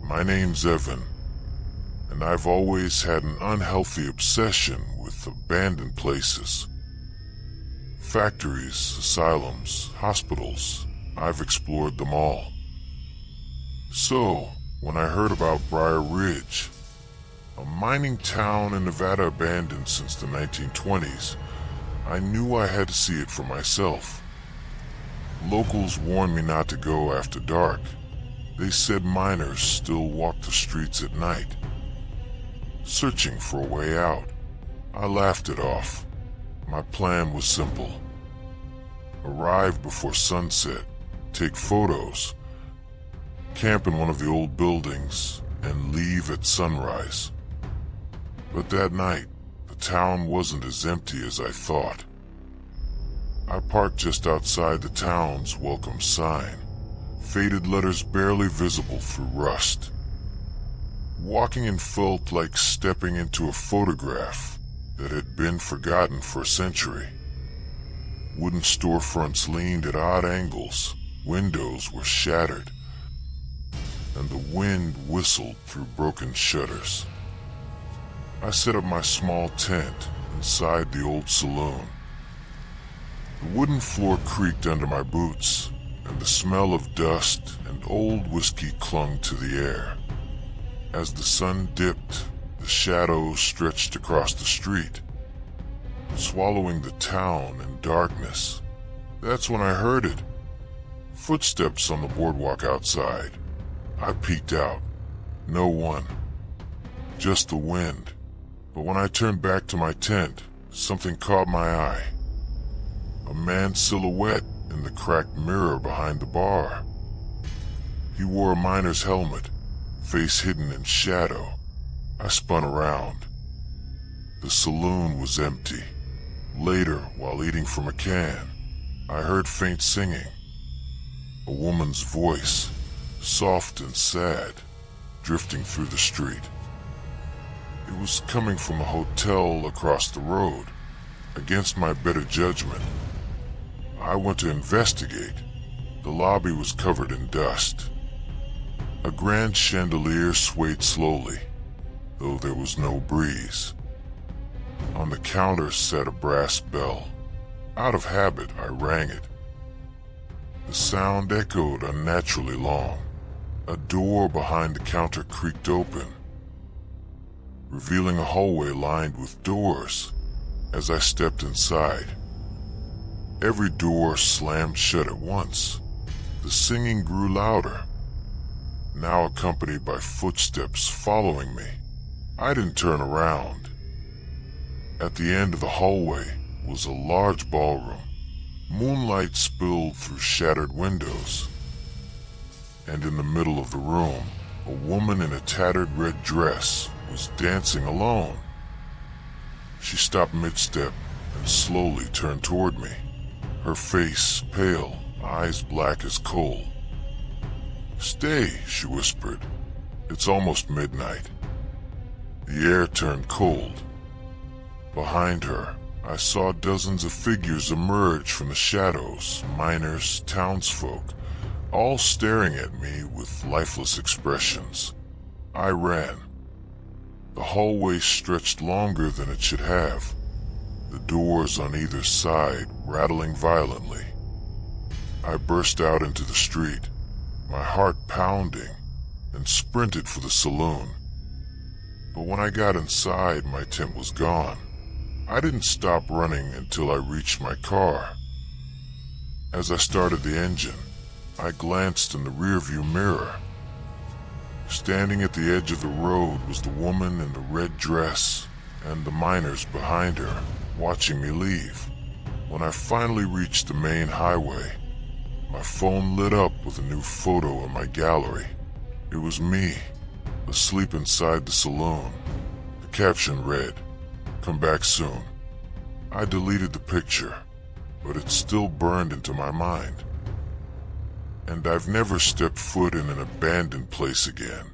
My name's Evan, and I've always had an unhealthy obsession with abandoned places. Factories, asylums, hospitals, I've explored them all. So, when I heard about Briar Ridge, a mining town in Nevada abandoned since the 1920s, I knew I had to see it for myself. Locals warned me not to go after dark. They said miners still walk the streets at night, searching for a way out. I laughed it off. My plan was simple. Arrive before sunset, take photos, camp in one of the old buildings, and leave at sunrise. But that night, the town wasn't as empty as I thought. I parked just outside the town's welcome sign, faded letters barely visible through rust. Walking in felt like stepping into a photograph that had been forgotten for a century. Wooden storefronts leaned at odd angles, windows were shattered, and the wind whistled through broken shutters. I set up my small tent inside the old saloon. The wooden floor creaked under my boots, and the smell of dust and old whiskey clung to the air. As the sun dipped, the shadows stretched across the street, swallowing the town in darkness. That's when I heard it. Footsteps on the boardwalk outside. I peeked out. No one. Just the wind. But when I turned back to my tent, something caught my eye. A man's silhouette in the cracked mirror behind the bar. He wore a miner's helmet, face hidden in shadow. I spun around. The saloon was empty. Later, while eating from a can, I heard faint singing. A woman's voice, soft and sad, drifting through the street. It was coming from a hotel across the road. Against my better judgment, I went to investigate. The lobby was covered in dust. A grand chandelier swayed slowly, though there was no breeze. On the counter sat a brass bell. Out of habit, I rang it. The sound echoed unnaturally long. A door behind the counter creaked open, revealing a hallway lined with doors. As I stepped inside, every door slammed shut at once. The singing grew louder, now accompanied by footsteps following me. I didn't turn around. At the end of the hallway was a large ballroom. Moonlight spilled through shattered windows. And in the middle of the room, a woman in a tattered red dress was dancing alone. She stopped mid-step and slowly turned toward me, her face pale, eyes black as coal. "Stay," she whispered. "It's almost midnight." The air turned cold. Behind her, I saw dozens of figures emerge from the shadows, miners, townsfolk, all staring at me with lifeless expressions. I ran. The hallway stretched longer than it should have, the doors on either side rattling violently. I burst out into the street, my heart pounding, and sprinted for the saloon. But when I got inside, my tent was gone. I didn't stop running until I reached my car. As I started the engine, I glanced in the rearview mirror. Standing at the edge of the road was the woman in the red dress and the miners behind her, watching me leave. When I finally reached the main highway, my phone lit up with a new photo in my gallery. It was me, asleep inside the saloon. The caption read, "Come back soon." I deleted the picture, but it still burned into my mind. And I've never stepped foot in an abandoned place again.